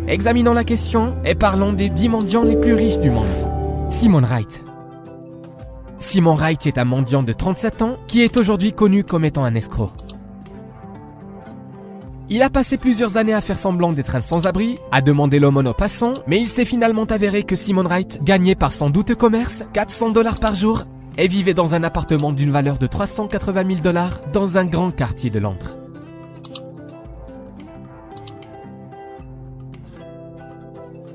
Examinons la question et parlons des 10 mendiants les plus riches du monde. Simon Wright. Simon Wright est un mendiant de 37 ans qui est aujourd'hui connu comme étant un escroc. Il a passé plusieurs années à faire semblant d'être un sans-abri, à demander l'aumône aux passants, mais il s'est finalement avéré que Simon Wright gagnait par son douteux commerce $400 par jour et vivait dans un appartement d'une valeur de $380 000 dans un grand quartier de Londres.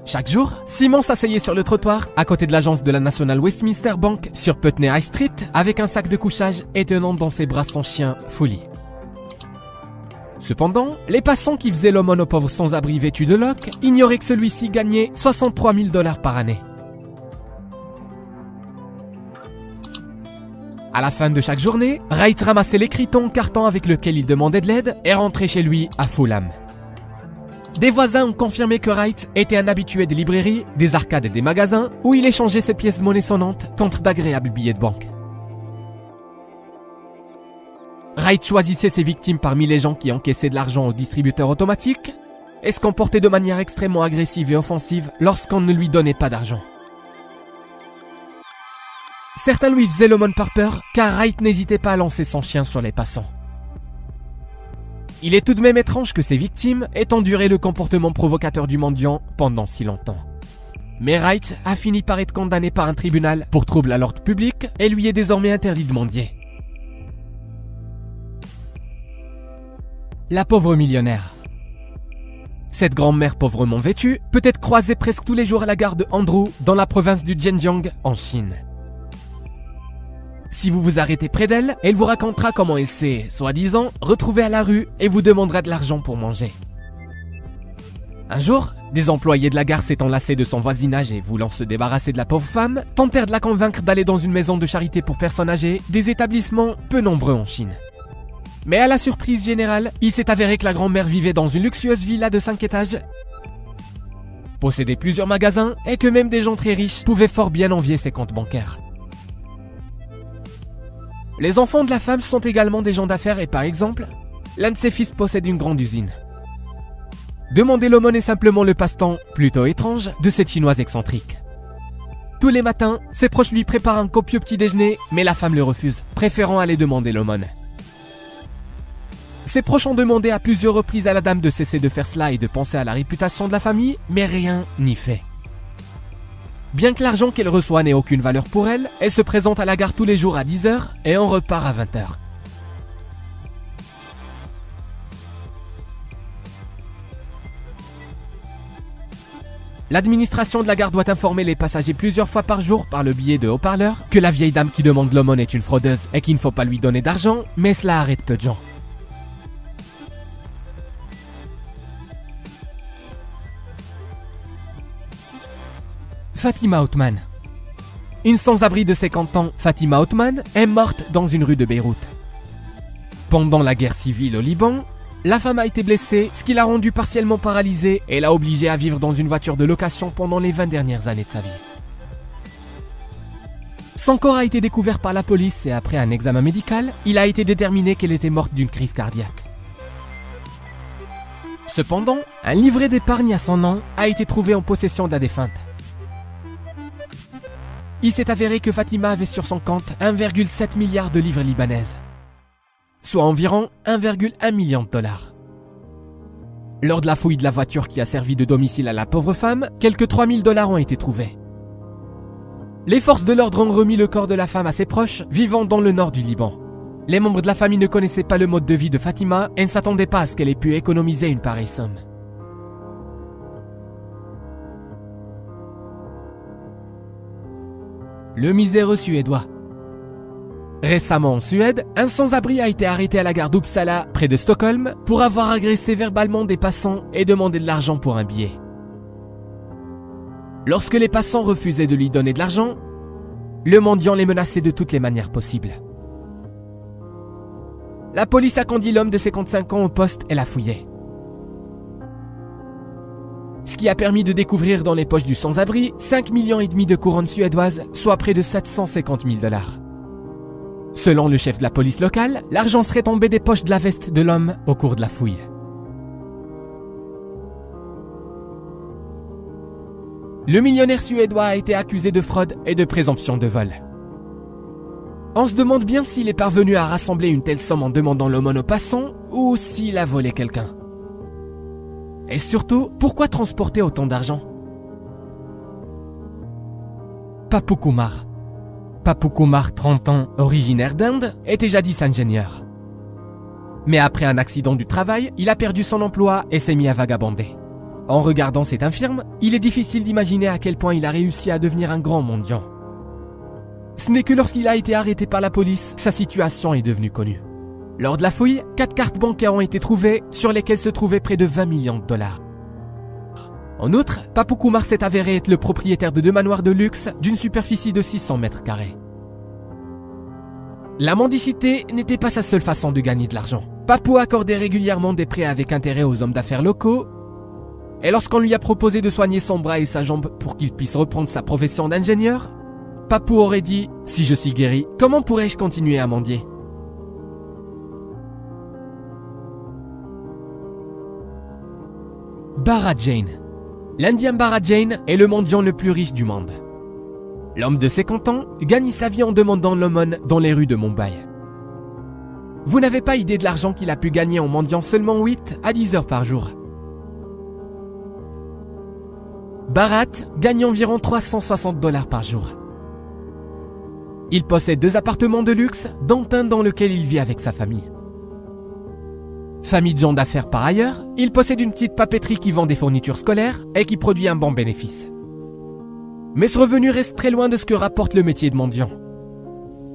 Chaque jour, Simon s'asseyait sur le trottoir à côté de l'agence de la National Westminster Bank sur Putney High Street avec un sac de couchage et tenant dans ses bras son chien Folly. Cependant, les passants qui faisaient l'aumône aux pauvres sans-abri vêtus de loques ignoraient que celui-ci gagnait $63 000 par année. À la fin de chaque journée, Wright ramassait l'écriton carton avec lequel il demandait de l'aide et rentrait chez lui à Fulham. Des voisins ont confirmé que Wright était un habitué des librairies, des arcades et des magasins où il échangeait ses pièces de monnaie sonnantes contre d'agréables billets de banque. Wright choisissait ses victimes parmi les gens qui encaissaient de l'argent au distributeur automatique et se comportait de manière extrêmement agressive et offensive lorsqu'on ne lui donnait pas d'argent. Certains lui faisaient l'aumône par peur car Wright n'hésitait pas à lancer son chien sur les passants. Il est tout de même étrange que ses victimes aient enduré le comportement provocateur du mendiant pendant si longtemps. Mais Wright a fini par être condamné par un tribunal pour trouble à l'ordre public et lui est désormais interdit de mendier. La pauvre millionnaire. Cette grand-mère pauvrement vêtue peut être croisée presque tous les jours à la gare de Andrew dans la province du Zhejiang en Chine. Si vous vous arrêtez près d'elle, elle vous racontera comment elle s'est, soi-disant, retrouvée à la rue et vous demandera de l'argent pour manger. Un jour, des employés de la gare s'étant lassés de son voisinage et voulant se débarrasser de la pauvre femme, tentèrent de la convaincre d'aller dans une maison de charité pour personnes âgées, des établissements peu nombreux en Chine. Mais à la surprise générale, il s'est avéré que la grand-mère vivait dans une luxueuse villa de 5 étages, possédait plusieurs magasins et que même des gens très riches pouvaient fort bien envier ses comptes bancaires. Les enfants de la femme sont également des gens d'affaires et par exemple, l'un de ses fils possède une grande usine. Demander l'aumône est simplement le passe-temps, plutôt étrange, de cette chinoise excentrique. Tous les matins, ses proches lui préparent un copieux petit déjeuner, mais la femme le refuse, préférant aller demander l'aumône. Ses proches ont demandé à plusieurs reprises à la dame de cesser de faire cela et de penser à la réputation de la famille, mais rien n'y fait. Bien que l'argent qu'elle reçoit n'ait aucune valeur pour elle, elle se présente à la gare tous les jours à 10h et on repart à 20h. L'administration de la gare doit informer les passagers plusieurs fois par jour par le biais de haut-parleurs que la vieille dame qui demande l'aumône est une fraudeuse et qu'il ne faut pas lui donner d'argent, mais cela arrête peu de gens. Fatima Othman. Une sans-abri de 50 ans, Fatima Othman, est morte dans une rue de Beyrouth. Pendant la guerre civile au Liban, la femme a été blessée, ce qui l'a rendue partiellement paralysée et l'a obligée à vivre dans une voiture de location pendant les 20 dernières années de sa vie. Son corps a été découvert par la police et après un examen médical, il a été déterminé qu'elle était morte d'une crise cardiaque. Cependant, un livret d'épargne à son nom a été trouvé en possession de la défunte. Il s'est avéré que Fatima avait sur son compte 1,7 milliard de livres libanaises, soit environ 1,1 million de dollars. Lors de la fouille de la voiture qui a servi de domicile à la pauvre femme, quelques 3 000 $ ont été trouvés. Les forces de l'ordre ont remis le corps de la femme à ses proches, vivant dans le nord du Liban. Les membres de la famille ne connaissaient pas le mode de vie de Fatima et ne s'attendaient pas à ce qu'elle ait pu économiser une pareille somme. Le miséreux suédois. Récemment en Suède, un sans-abri a été arrêté à la gare d'Uppsala, près de Stockholm, pour avoir agressé verbalement des passants et demandé de l'argent pour un billet. Lorsque les passants refusaient de lui donner de l'argent, le mendiant les menaçait de toutes les manières possibles. La police a conduit l'homme de 55 ans au poste et l'a fouillé. Ce qui a permis de découvrir dans les poches du sans-abri 5,5 millions de couronnes suédoises, soit près de 750 000 $. Selon le chef de la police locale, l'argent serait tombé des poches de la veste de l'homme au cours de la fouille. le millionnaire suédois a été accusé de fraude et de présomption de vol. On se demande bien s'il est parvenu à rassembler une telle somme en demandant l'aumône aux passants ou s'il a volé quelqu'un. Et surtout, pourquoi transporter autant d'argent? Papou Kumar. Papou Kumar, 30 ans, originaire d'Inde, était jadis ingénieur. Mais après un accident du travail, il a perdu son emploi et s'est mis à vagabonder. En regardant cette infirme, il est difficile d'imaginer à quel point il a réussi à devenir un grand mendiant. Ce n'est que lorsqu'il a été arrêté par la police, sa situation est devenue connue. Lors de la fouille, 4 cartes bancaires ont été trouvées, sur lesquelles se trouvaient près de 20 millions de dollars. En outre, Papou Kumar s'est avéré être le propriétaire de 2 manoirs de luxe d'une superficie de 600 mètres carrés. La mendicité n'était pas sa seule façon de gagner de l'argent. Papou accordait régulièrement des prêts avec intérêt aux hommes d'affaires locaux, et lorsqu'on lui a proposé de soigner son bras et sa jambe pour qu'il puisse reprendre sa profession d'ingénieur, Papou aurait dit « Si je suis guéri, comment pourrais-je continuer à mendier ?» Bharat Jain. L'Indien Bharat Jain est le mendiant le plus riche du monde. L'homme de 50 ans gagne sa vie en demandant l'aumône dans les rues de Mumbai. Vous n'avez pas idée de l'argent qu'il a pu gagner en mendiant seulement 8 à 10 heures par jour. Bharat gagne environ 360 $ par jour. Il possède 2 appartements de luxe, dont un dans lequel il vit avec sa famille. Famille de gens d'affaires par ailleurs, il possède une petite papeterie qui vend des fournitures scolaires et qui produit un bon bénéfice. Mais ce revenu reste très loin de ce que rapporte le métier de mendiant.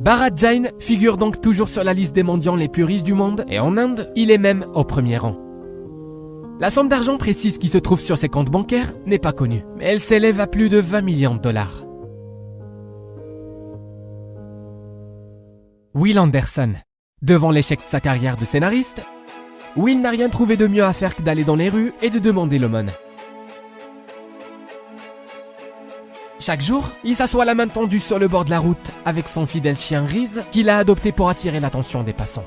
Bharat Jain figure donc toujours sur la liste des mendiants les plus riches du monde et en Inde, il est même au premier rang. La somme d'argent précise qui se trouve sur ses comptes bancaires n'est pas connue, mais elle s'élève à plus de 20 millions de dollars. Will Anderson. Devant l'échec de sa carrière de scénariste, Will n'a rien trouvé de mieux à faire que d'aller dans les rues et de demander l'aumône. Chaque jour, il s'assoit la main tendue sur le bord de la route avec son fidèle chien Riz qu'il a adopté pour attirer l'attention des passants.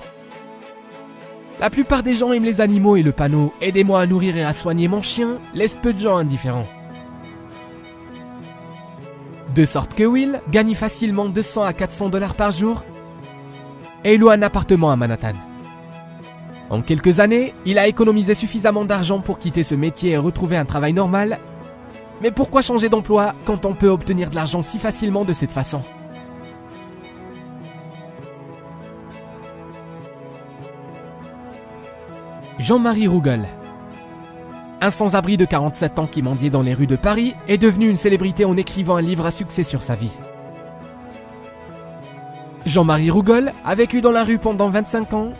La plupart des gens aiment les animaux et le panneau « Aidez-moi à nourrir et à soigner mon chien » laisse peu de gens indifférents. De sorte que Will gagne facilement 200 à 400 $ par jour et loue un appartement à Manhattan. En quelques années, il a économisé suffisamment d'argent pour quitter ce métier et retrouver un travail normal. Mais pourquoi changer d'emploi quand on peut obtenir de l'argent si facilement de cette façon? Jean-Marie Rougal. Un sans-abri de 47 ans qui mendiait dans les rues de Paris est devenu une célébrité en écrivant un livre à succès sur sa vie. Jean-Marie Rougal a vécu dans la rue pendant 25 ans,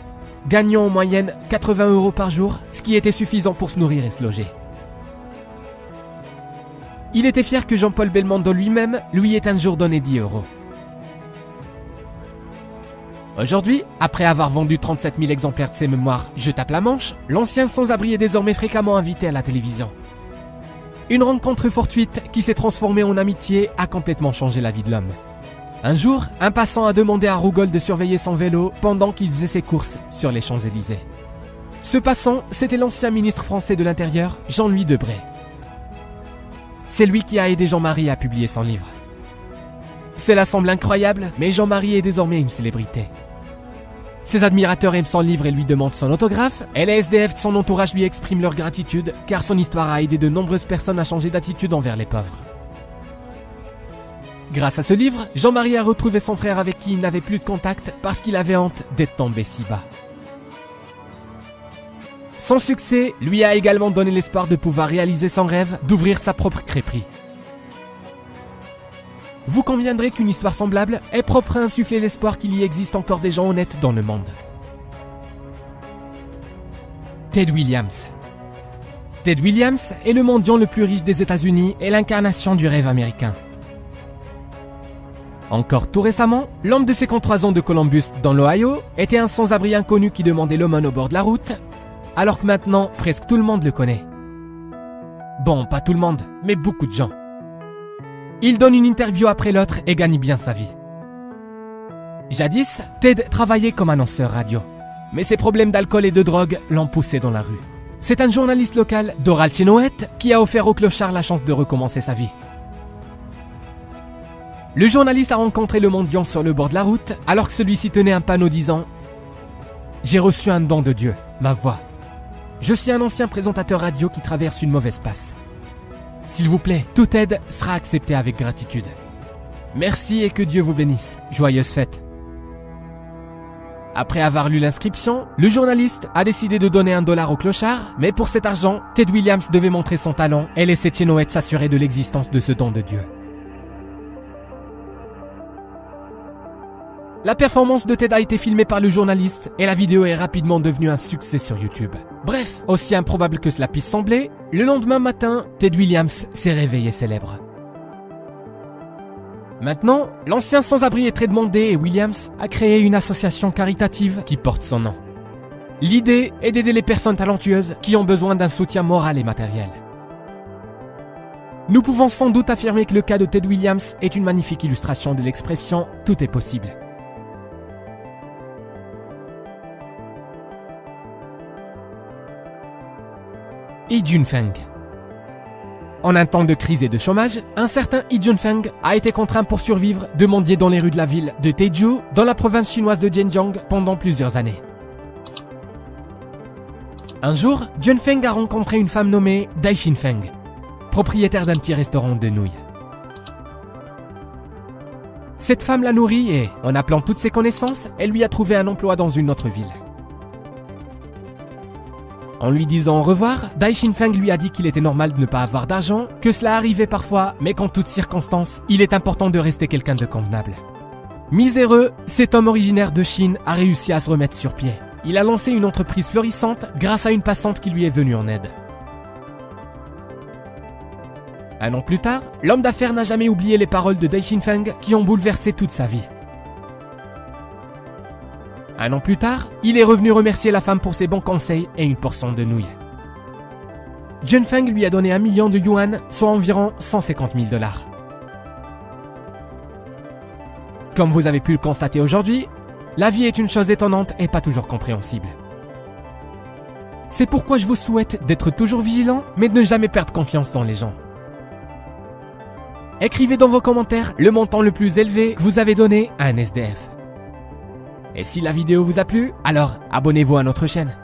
gagnant en moyenne 80 € par jour, ce qui était suffisant pour se nourrir et se loger. Il était fier que Jean-Paul Belmondo lui-même lui ait un jour donné 10 €. Aujourd'hui, après avoir vendu 37 000 exemplaires de ses mémoires « Je tape la Manche », l'ancien sans-abri est désormais fréquemment invité à la télévision. Une rencontre fortuite qui s'est transformée en amitié a complètement changé la vie de l'homme. Un jour, un passant a demandé à Rougal de surveiller son vélo pendant qu'il faisait ses courses sur les Champs-Élysées. Ce passant, c'était l'ancien ministre français de l'Intérieur, Jean-Louis Debré. C'est lui qui a aidé Jean-Marie à publier son livre. Cela semble incroyable, mais Jean-Marie est désormais une célébrité. Ses admirateurs aiment son livre et lui demandent son autographe, et les SDF de son entourage lui expriment leur gratitude, car son histoire a aidé de nombreuses personnes à changer d'attitude envers les pauvres. Grâce à ce livre, Jean-Marie a retrouvé son frère avec qui il n'avait plus de contact parce qu'il avait honte d'être tombé si bas. Son succès lui a également donné l'espoir de pouvoir réaliser son rêve d'ouvrir sa propre crêperie. Vous conviendrez qu'une histoire semblable est propre à insuffler l'espoir qu'il y existe encore des gens honnêtes dans le monde. Ted Williams. Ted Williams est le mendiant le plus riche des États-Unis et l'incarnation du rêve américain. Encore tout récemment, l'homme de 53 ans de Columbus, dans l'Ohio, était un sans-abri inconnu qui demandait l'aumône au bord de la route, alors que maintenant, presque tout le monde le connaît. Bon, pas tout le monde, mais beaucoup de gens. Il donne une interview après l'autre et gagne bien sa vie. Jadis, Ted travaillait comme annonceur radio, mais ses problèmes d'alcool et de drogue l'ont poussé dans la rue. C'est un journaliste local, Doral Chenoweth, qui a offert au clochard la chance de recommencer sa vie. le journaliste a rencontré le mendiant sur le bord de la route alors que celui-ci tenait un panneau disant « J'ai reçu un don de Dieu, ma voix. Je suis un ancien présentateur radio qui traverse une mauvaise passe. S'il vous plaît, toute aide sera acceptée avec gratitude. Merci et que Dieu vous bénisse. Joyeuses fêtes. » Après avoir lu l'inscription, le journaliste a décidé de donner $1 au clochard, mais pour cet argent, Ted Williams devait montrer son talent et laisser Chenoweth s'assurer de l'existence de ce don de Dieu. La performance de Ted a été filmée par le journaliste et la vidéo est rapidement devenue un succès sur YouTube. Bref, aussi improbable que cela puisse sembler, le lendemain matin, Ted Williams s'est réveillé célèbre. Maintenant, l'ancien sans-abri est très demandé et Williams a créé une association caritative qui porte son nom. L'idée est d'aider les personnes talentueuses qui ont besoin d'un soutien moral et matériel. Nous pouvons sans doute affirmer que le cas de Ted Williams est une magnifique illustration de l'expression « tout est possible ». Yi Junfeng. En un temps de crise et de chômage, un certain Yi Junfeng a été contraint pour survivre de mendier dans les rues de la ville de Taizhou, dans la province chinoise de Zhejiang, pendant plusieurs années. Un jour, Junfeng a rencontré une femme nommée Dai Xinfeng, propriétaire d'un petit restaurant de nouilles. Cette femme l'a nourri et, en appelant toutes ses connaissances, elle lui a trouvé un emploi dans une autre ville. En lui disant au revoir, Dai Xinfeng lui a dit qu'il était normal de ne pas avoir d'argent, que cela arrivait parfois, mais qu'en toutes circonstances, il est important de rester quelqu'un de convenable. Miséreux, cet homme originaire de Chine a réussi à se remettre sur pied. Il a lancé une entreprise florissante grâce à une passante qui lui est venue en aide. Un an plus tard, l'homme d'affaires n'a jamais oublié les paroles de Dai Xinfeng qui ont bouleversé toute sa vie. Un an plus tard, il est revenu remercier la femme pour ses bons conseils et une portion de nouilles. Junfeng lui a donné 1 million de yuan, soit environ 150 000 $. Comme vous avez pu le constater aujourd'hui, la vie est une chose étonnante et pas toujours compréhensible. C'est pourquoi je vous souhaite d'être toujours vigilant, mais de ne jamais perdre confiance dans les gens. Écrivez dans vos commentaires le montant le plus élevé que vous avez donné à un SDF. Et si la vidéo vous a plu, alors abonnez-vous à notre chaîne.